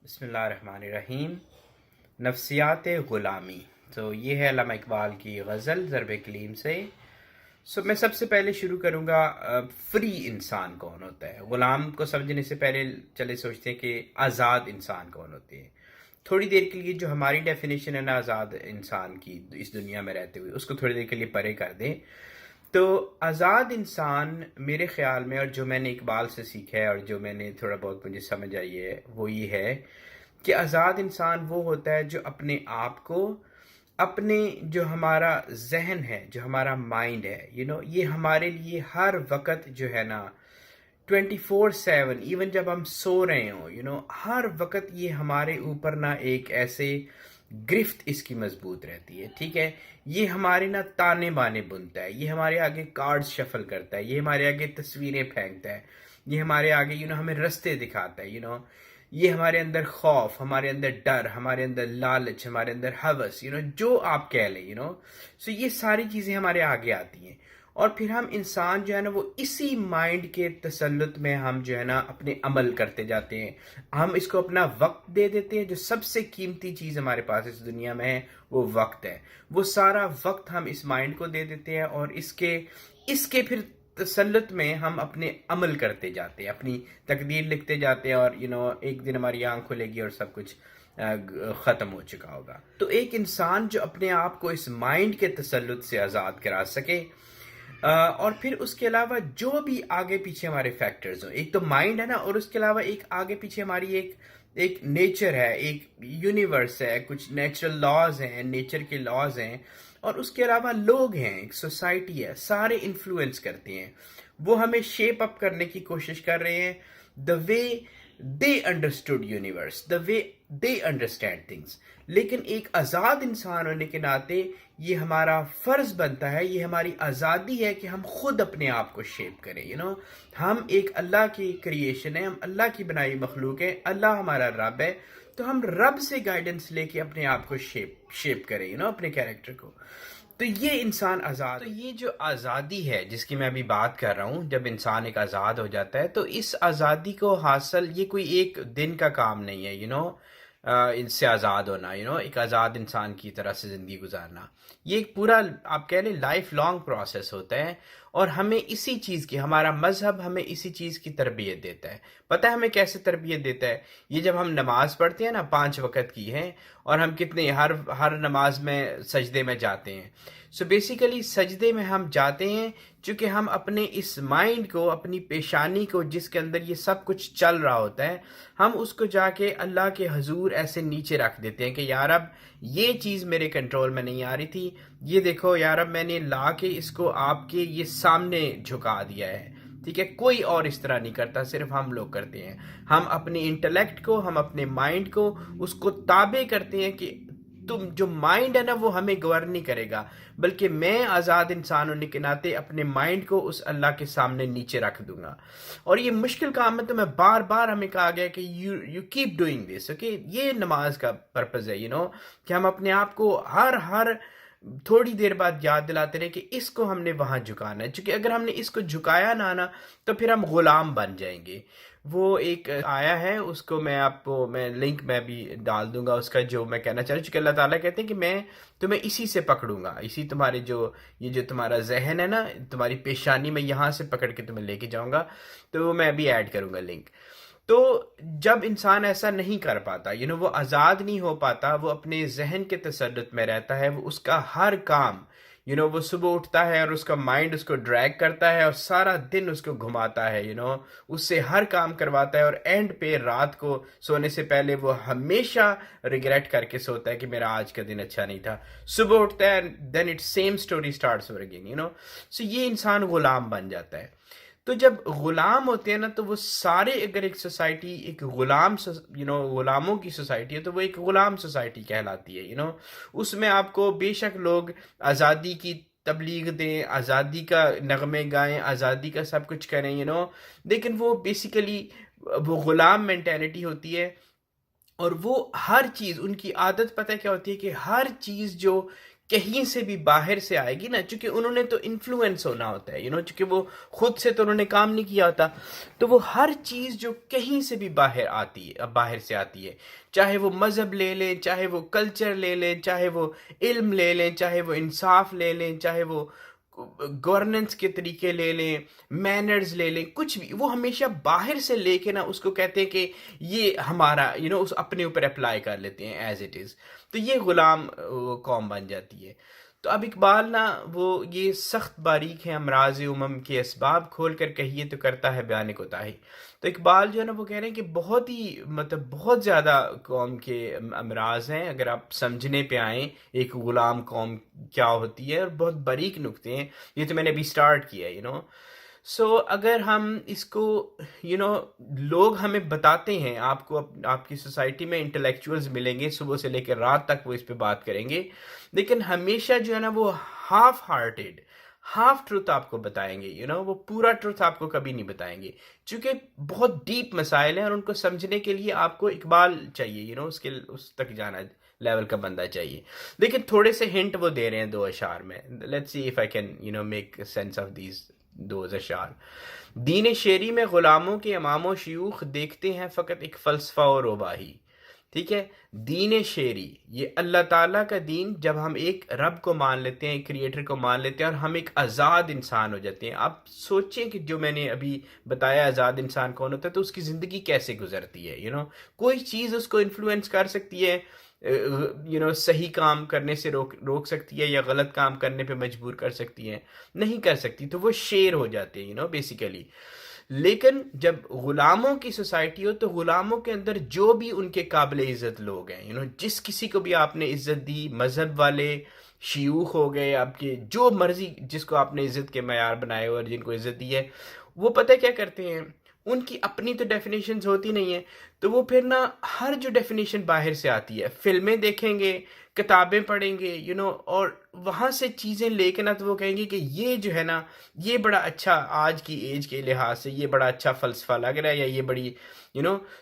بسم اللہ الرحمن الرحیم۔ نفسیات غلامی، تو یہ ہے علامہ اقبال کی غزل ضرب کلیم سے۔ میں سب سے پہلے شروع کروں گا، فری انسان کون ہوتا ہے؟ غلام کو سمجھنے سے پہلے چلے سوچتے ہیں کہ آزاد انسان کون ہوتے ہیں۔ تھوڑی دیر کے لیے جو ہماری ڈیفینیشن ہے نا آزاد انسان کی اس دنیا میں رہتے ہوئے، اس کو تھوڑی دیر کے لیے پرے کر دیں تو آزاد انسان میرے خیال میں، اور جو میں نے اقبال سے سیکھا ہے اور جو میں نے تھوڑا بہت مجھے سمجھ آئی ہے، وہ یہ ہے کہ آزاد انسان وہ ہوتا ہے جو اپنے آپ کو، اپنے جو ہمارا ذہن ہے، جو ہمارا مائنڈ ہے، یہ ہمارے لیے ہر وقت جو ہے نا 24/7، ایون جب ہم سو رہے ہوں، ہر وقت یہ ہمارے اوپر نا ایک ایسے گرفت اس کی مضبوط رہتی ہے، ٹھیک ہے؟ یہ ہمارے نا تانے بانے بنتا ہے، یہ ہمارے آگے کارڈز شفل کرتا ہے، یہ ہمارے آگے تصویریں پھینکتا ہے، یہ ہمارے آگے ہمیں رستے دکھاتا ہے، یہ ہمارے اندر خوف، ہمارے اندر ڈر، ہمارے اندر لالچ، ہمارے اندر ہوس، جو آپ کہہ لیں، یہ ساری چیزیں ہمارے آگے آتی ہیں، اور پھر ہم انسان جو ہے نا وہ اسی مائنڈ کے تسلط میں ہم جو ہے نا اپنے عمل کرتے جاتے ہیں۔ ہم اس کو اپنا وقت دے دیتے ہیں، جو سب سے قیمتی چیز ہمارے پاس اس دنیا میں ہے وہ وقت ہے۔ وہ سارا وقت ہم اس مائنڈ کو دے دیتے ہیں، اور اس کے پھر تسلط میں ہم اپنے عمل کرتے جاتے ہیں، اپنی تقدیر لکھتے جاتے ہیں، اور ایک دن ہماری آنکھ کھلے گی اور سب کچھ ختم ہو چکا ہوگا۔ تو ایک انسان جو اپنے آپ کو اس مائنڈ کے تسلط سے آزاد کرا سکے، اور پھر اس کے علاوہ جو بھی آگے پیچھے ہمارے فیکٹرز ہوں، ایک تو مائنڈ ہے نا، اور اس کے علاوہ ایک آگے پیچھے ہماری ایک نیچر ہے، ایک یونیورس ہے، کچھ نیچرل لاز ہیں، نیچر کے لاز ہیں، اور اس کے علاوہ لوگ ہیں، ایک سوسائٹی ہے، سارے انفلوئنس کرتے ہیں، وہ ہمیں شیپ اپ کرنے کی کوشش کر رہے ہیں، the way they understood universe, the way they understand things۔ لیکن ایک آزاد انسان ہونے کے ناطے یہ ہمارا فرض بنتا ہے، یہ ہماری آزادی ہے کہ ہم خود اپنے آپ کو شیپ کریں۔ ہم ایک اللہ کی کریشن ہے، ہم اللہ کی بنائی مخلوق ہے، اللہ ہمارا رب ہے، تو ہم رب سے گائیڈنس لے کے اپنے آپ کو شیپ کریں، اپنے کیریکٹر کو۔ تو یہ انسان آزاد، تو یہ جو آزادی ہے جس کی میں ابھی بات کر رہا ہوں، جب انسان ایک آزاد ہو جاتا ہے تو اس آزادی کو حاصل، یہ کوئی ایک دن کا کام نہیں ہے، ان سے آزاد ہونا، ایک آزاد انسان کی طرح سے زندگی گزارنا، یہ ایک پورا آپ کہہ لیں لائف لانگ پروسیس ہوتا ہے، اور ہمیں اسی چیز کی، ہمارا مذہب ہمیں اسی چیز کی تربیت دیتا ہے۔ پتہ ہے ہمیں کیسے تربیت دیتا ہے؟ یہ جب ہم نماز پڑھتے ہیں نا 5 وقت کی ہیں، اور ہم کتنے ہر نماز میں سجدے میں جاتے ہیں، بیسیکلی سجدے میں ہم جاتے ہیں چونکہ ہم اپنے اس مائنڈ کو، اپنی پیشانی کو، جس کے اندر یہ سب کچھ چل رہا ہوتا ہے، ہم اس کو جا کے اللہ کے حضور ایسے نیچے رکھ دیتے ہیں کہ یا رب یہ چیز میرے کنٹرول میں نہیں آ رہی تھی، یہ دیکھو یا رب میں نے لا کے اس کو آپ کے یہ سامنے جھکا دیا ہے، ٹھیک ہے؟ کوئی اور اس طرح نہیں کرتا، صرف ہم لوگ کرتے ہیں۔ ہم اپنے انٹلیکٹ کو، ہم اپنے مائنڈ کو اس کو تابع کرتے ہیں کہ تم جو مائنڈ ہے نا وہ ہمیں گورن نہیں کرے گا، بلکہ میں آزاد انسان ہونے کے ناطے اپنے مائنڈ کو اس اللہ کے سامنے نیچے رکھ دوں گا۔ اور یہ مشکل کام ہے، تو میں بار بار ہمیں کہا گیا کہ you keep doing this, okay? یہ نماز کا پرپز ہے، کہ ہم اپنے آپ کو ہر تھوڑی دیر بعد یاد دلاتے رہے کہ اس کو ہم نے وہاں جھکانا ہے، چونکہ اگر ہم نے اس کو جھکایا نہ تو پھر ہم غلام بن جائیں گے۔ وہ ایک آیا ہے، اس کو میں لنک میں بھی ڈال دوں گا اس کا، جو میں کہنا چاہ رہا ہوں، چونکہ اللہ تعالیٰ کہتے ہیں کہ میں تمہیں اسی سے پکڑوں گا، اسی تمہارے جو تمہارا ذہن ہے نا، تمہاری پیشانی میں یہاں سے پکڑ کے تمہیں لے کے جاؤں گا، تو وہ میں بھی ایڈ کروں گا لنک۔ تو جب انسان ایسا نہیں کر پاتا، وہ آزاد نہیں ہو پاتا، وہ اپنے ذہن کے تسلط میں رہتا ہے، وہ اس کا ہر کام، وہ صبح اٹھتا ہے اور اس کا مائنڈ اس کو ڈریگ کرتا ہے اور سارا دن اس کو گھماتا ہے، اس سے ہر کام کرواتا ہے، اور اینڈ پہ رات کو سونے سے پہلے وہ ہمیشہ ریگریٹ کر کے سوتا ہے کہ میرا آج کا دن اچھا نہیں تھا۔ صبح اٹھتا ہے، then it same story starts over again, so یہ انسان غلام بن جاتا ہے۔ تو جب غلام ہوتے ہیں نا، تو وہ سارے، اگر ایک سوسائٹی ایک غلاموں کی سوسائٹی ہے تو وہ ایک غلام سوسائٹی کہلاتی ہے۔ اس میں آپ کو بے شک لوگ آزادی کی تبلیغ دیں، آزادی کا نغمے گائیں، آزادی کا سب کچھ کریں، لیکن وہ بیسیکلی وہ غلام مینٹیلٹی ہوتی ہے، اور وہ ہر چیز، ان کی عادت پتہ کیا ہوتی ہے کہ ہر چیز جو کہیں سے بھی باہر سے آئے گی نا، چونکہ انہوں نے تو انفلوئنس ہونا ہوتا ہے، چونکہ وہ خود سے تو انہوں نے کام نہیں کیا ہوتا، تو وہ ہر چیز جو کہیں سے بھی باہر آتی ہے، باہر سے آتی ہے، چاہے وہ مذہب لے لیں، چاہے وہ کلچر لے لیں، چاہے وہ علم لے لیں، چاہے وہ انصاف لے لیں، چاہے وہ گورننس کے طریقے لے لیں، مینرز لے لیں، کچھ بھی، وہ ہمیشہ باہر سے لے کے نا اس کو کہتے ہیں کہ یہ ہمارا اس اپنے اوپر اپلائی کر لیتے ہیں ایز اٹ از، تو یہ غلام قوم بن جاتی ہے۔ تو اب اقبال نا وہ یہ سخت باریک ہے امراض امم کے اسباب، کھول کر کہیے تو کرتا ہے بیان کوتاہی۔ تو اقبال جو ہے نا وہ کہہ رہے ہیں کہ بہت ہی مطلب بہت زیادہ قوم کے امراض ہیں، اگر آپ سمجھنے پہ آئیں ایک غلام قوم کیا ہوتی ہے، اور بہت باریک نکتے ہیں، یہ تو میں نے ابھی سٹارٹ کیا ہے۔ سو اگر ہم اس کو لوگ ہمیں بتاتے ہیں، آپ کو آپ کی سوسائٹی میں انٹلیکچوئلز ملیں گے صبح سے لے کے رات تک، وہ اس پہ بات کریں گے، لیکن ہمیشہ جو ہے نا وہ ہاف ہارٹیڈ، ہاف ٹروتھ آپ کو بتائیں گے، وہ پورا ٹروتھ آپ کو کبھی نہیں بتائیں گے، چونکہ بہت ڈیپ مسائل ہیں اور ان کو سمجھنے کے لیے آپ کو اقبال چاہیے، اس تک جانا لیول کا بندہ چاہیے۔ لیکن تھوڑے سے ہنٹ وہ دے رہے ہیں 2 اشعار میں، let's see if I can make sense of these 2 اشعار۔ دین شیری میں غلاموں کے امام و شیوخ دیکھتے ہیں فقط ایک فلسفہ اور روباہی۔ ٹھیک ہے، دین شیری، یہ اللہ تعالیٰ کا دین، جب ہم ایک رب کو مان لیتے ہیں، ایک کریٹر کو مان لیتے ہیں، اور ہم ایک آزاد انسان ہو جاتے ہیں۔ آپ سوچیں کہ جو میں نے ابھی بتایا آزاد انسان کون ہوتا ہے، تو اس کی زندگی کیسے گزرتی ہے، کوئی چیز اس کو انفلوئنس کر سکتی ہے، صحیح کام کرنے سے روک سکتی ہے، یا غلط کام کرنے پہ مجبور کر سکتی ہے؟ نہیں کر سکتی، تو وہ شیر ہو جاتے ہیں بیسیکلی۔ لیکن جب غلاموں کی سوسائٹی ہو، تو غلاموں کے اندر جو بھی ان کے قابل عزت لوگ ہیں، جس کسی کو بھی آپ نے عزت دی، مذہب والے، شیوخ ہو گئے آپ کے، جو مرضی جس کو آپ نے عزت کے معیار بنائے ہو اور جن کو عزت دی ہے، وہ پتہ کیا کرتے ہیں، ان کی اپنی تو ڈیفینیشنز ہوتی نہیں ہیں، تو وہ پھر نا ہر جو ڈیفینیشن باہر سے آتی ہے، فلمیں دیکھیں گے، کتابیں پڑھیں گے، اور وہاں سے چیزیں لے کے نا تو وہ کہیں گے کہ یہ جو ہے نا یہ بڑا اچھا، آج کی ایج کے لحاظ سے یہ بڑا اچھا فلسفہ لگ رہا ہے، یا یہ بڑی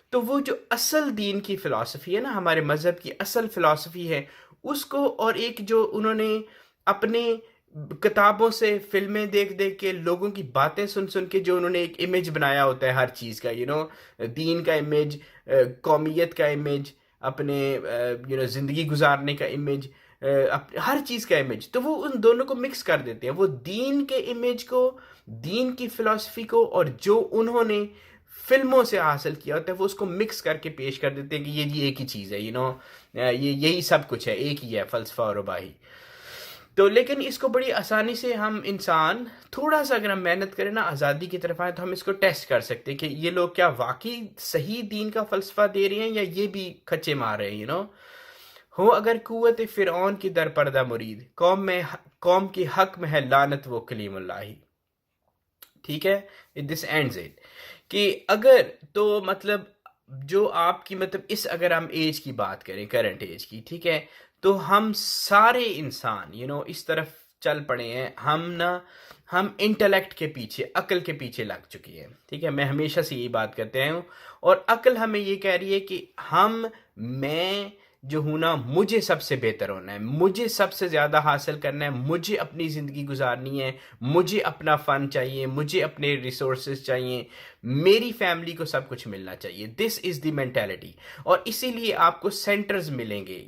تو وہ جو اصل دین کی فلسفی ہے نا، ہمارے مذہب کی اصل فلسفی ہے، اس کو، اور ایک جو انہوں نے اپنے کتابوں سے، فلمیں دیکھ دیکھ کے، لوگوں کی باتیں سن سن کے جو انہوں نے ایک امیج بنایا ہوتا ہے ہر چیز کا، دین کا امیج، قومیت کا امیج، اپنے زندگی گزارنے کا امیج، ہر چیز کا امیج، تو وہ ان دونوں کو مکس کر دیتے ہیں، وہ دین کے امیج کو، دین کی فلسفی کو، اور جو انہوں نے فلموں سے حاصل کیا ہوتا ہے، وہ اس کو مکس کر کے پیش کر دیتے ہیں کہ یہ ایک ہی چیز ہے، یہی سب کچھ ہے، ایک ہی ہے فلسفہ اور رباہی۔ تو لیکن اس کو بڑی آسانی سے ہم انسان تھوڑا سا اگر ہم محنت کریں نا، آزادی کی طرف آئیں، تو ہم اس کو ٹیسٹ کر سکتے ہیں کہ یہ لوگ کیا واقعی صحیح دین کا فلسفہ دے رہے ہیں، یا یہ بھی کھچے مار رہے ہیں، ہو اگر قوت فرعون کی در پردہ مرید، قوم کی حق میں ہے لعنت وہ کلیم اللہ ہی۔ ٹھیک ہے، دس اینڈز اٹ، کہ اگر تو مطلب جو آپ کی مطلب اگر ہم ایج کی بات کریں، کرنٹ ایج کی، ٹھیک ہے، تو ہم سارے انسان اس طرف چل پڑے ہیں، ہم انٹلیکٹ کے پیچھے، عقل کے پیچھے لگ چکی ہیں، ٹھیک ہے، میں ہمیشہ سے یہی بات کرتے ہوں، اور عقل ہمیں یہ کہہ رہی ہے کہ میں جو ہوں نا، مجھے سب سے بہتر ہونا ہے، مجھے سب سے زیادہ حاصل کرنا ہے، مجھے اپنی زندگی گزارنی ہے، مجھے اپنا فن چاہیے، مجھے اپنے ریسورسز چاہیے، میری فیملی کو سب کچھ ملنا چاہیے، دس از دی مینٹیلٹی۔ اور اسی لیے آپ کو سینٹرز ملیں گے،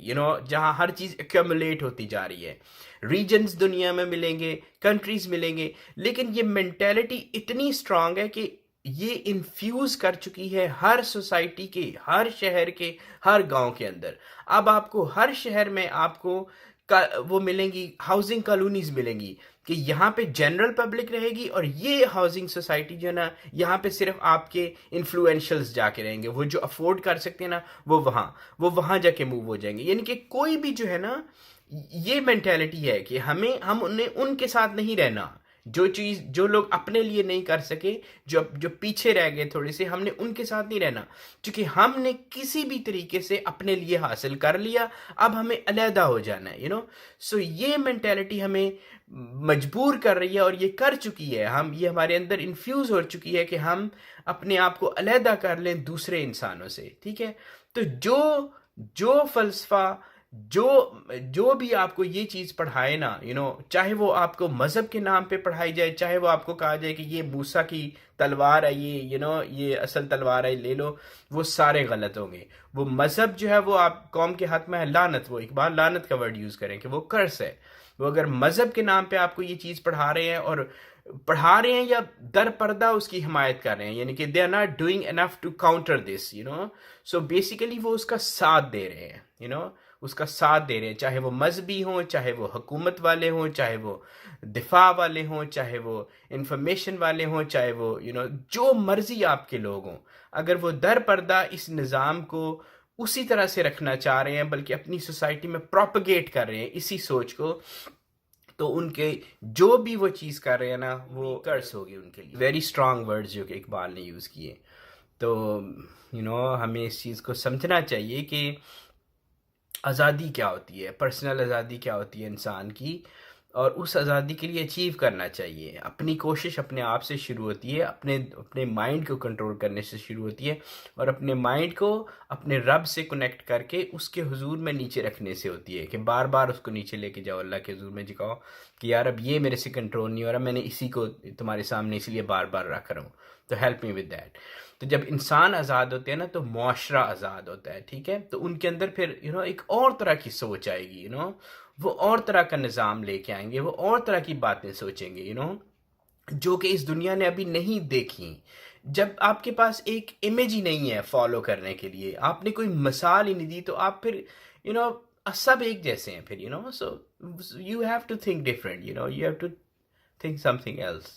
جہاں ہر چیز ایکومولیٹ ہوتی جا رہی ہے، ریجنز دنیا میں ملیں گے، کنٹریز ملیں گے، لیکن یہ مینٹیلٹی اتنی اسٹرانگ ہے کہ یہ انفیوز کر چکی ہے ہر سوسائٹی کے، ہر شہر کے، ہر گاؤں کے اندر۔ اب آپ کو ہر شہر میں آپ کو وہ ملیں گی، ہاؤسنگ کالونیز ملیں گی، کہ یہاں پہ جنرل پبلک رہے گی، اور یہ ہاؤسنگ سوسائٹی جو ہے نا، یہاں پہ صرف آپ کے انفلوئنشلز جا کے رہیں گے، وہ جو افورڈ کر سکتے ہیں نا، وہ وہاں جا کے موو ہو جائیں گے۔ یعنی کہ کوئی بھی جو ہے نا، یہ مینٹیلٹی ہے کہ ہم انہیں ان کے ساتھ نہیں رہنا، جو لوگ اپنے لیے نہیں کر سکے، جو پیچھے رہ گئے تھوڑے سے، ہم نے ان کے ساتھ نہیں رہنا، کیونکہ ہم نے کسی بھی طریقے سے اپنے لیے حاصل کر لیا، اب ہمیں علیحدہ ہو جانا ہے، سو یہ مینٹیلٹی ہمیں مجبور کر رہی ہے، اور یہ کر چکی ہے، یہ ہمارے اندر انفیوز ہو چکی ہے کہ ہم اپنے آپ کو علیحدہ کر لیں دوسرے انسانوں سے، ٹھیک ہے۔ تو جو فلسفہ، جو بھی آپ کو یہ چیز پڑھائے نا چاہے وہ آپ کو مذہب کے نام پہ پڑھائی جائے، چاہے وہ آپ کو کہا جائے کہ یہ موسیٰ کی تلوار ہے، یہ اصل تلوار ہے، لے لو، وہ سارے غلط ہوں گے. وہ مذہب جو ہے وہ آپ قوم کے حق میں ہے لعنت، وہ اقبال لعنت کا ورڈ یوز کریں کہ وہ کرس ہے. وہ اگر مذہب کے نام پہ آپ کو یہ چیز پڑھا رہے ہیں یا در پردہ اس کی حمایت کر رہے ہیں، یعنی کہ they are not doing enough to counter this so basically وہ اس کا ساتھ دے رہے ہیں اس کا ساتھ دے رہے ہیں، چاہے وہ مذہبی ہوں، چاہے وہ حکومت والے ہوں، چاہے وہ دفاع والے ہوں، چاہے وہ انفارمیشن والے ہوں، چاہے وہ جو مرضی آپ کے لوگ ہوں، اگر وہ در پردہ اس نظام کو اسی طرح سے رکھنا چاہ رہے ہیں بلکہ اپنی سوسائٹی میں پروپیگیٹ کر رہے ہیں اسی سوچ کو، تو ان کے جو بھی وہ چیز کر رہے ہیں نا وہ کرس ہوگی ان کے لیے. ویری اسٹرانگ ورڈز جو کہ اقبال نے یوز کیے. تو ہمیں اس چیز کو سمجھنا چاہیے کہ آزادی کیا ہوتی ہے، پرسنل آزادی کیا ہوتی ہے انسان کی، اور اس آزادی کے لیے اچیو کرنا چاہیے. اپنی کوشش اپنے آپ سے شروع ہوتی ہے، اپنے مائنڈ کو کنٹرول کرنے سے شروع ہوتی ہے، اور اپنے مائنڈ کو اپنے رب سے کنیکٹ کر کے اس کے حضور میں نیچے رکھنے سے ہوتی ہے، کہ بار بار اس کو نیچے لے کے جاؤ، اللہ کے حضور میں جھکاؤ کہ یار اب یہ میرے سے کنٹرول نہیں ہو رہا، میں نے اسی کو تمہارے سامنے اس لیے بار بار رکھ رہا ہوں، تو ہیلپ می ود دیٹ. تو جب انسان آزاد ہوتے ہیں نا تو معاشرہ آزاد ہوتا ہے، ٹھیک ہے. تو ان کے اندر پھر ایک اور طرح کی سوچ آئے گی، وہ اور طرح کا نظام لے کے آئیں گے، وہ اور طرح کی باتیں سوچیں گے جو کہ اس دنیا نے ابھی نہیں دیکھی. جب آپ کے پاس ایک امیج ہی نہیں ہے فالو کرنے کے لیے، آپ نے کوئی مثال ہی نہیں دی، تو آپ پھر سب ایک جیسے ہیں پھر so you have to think different, you have to think something else.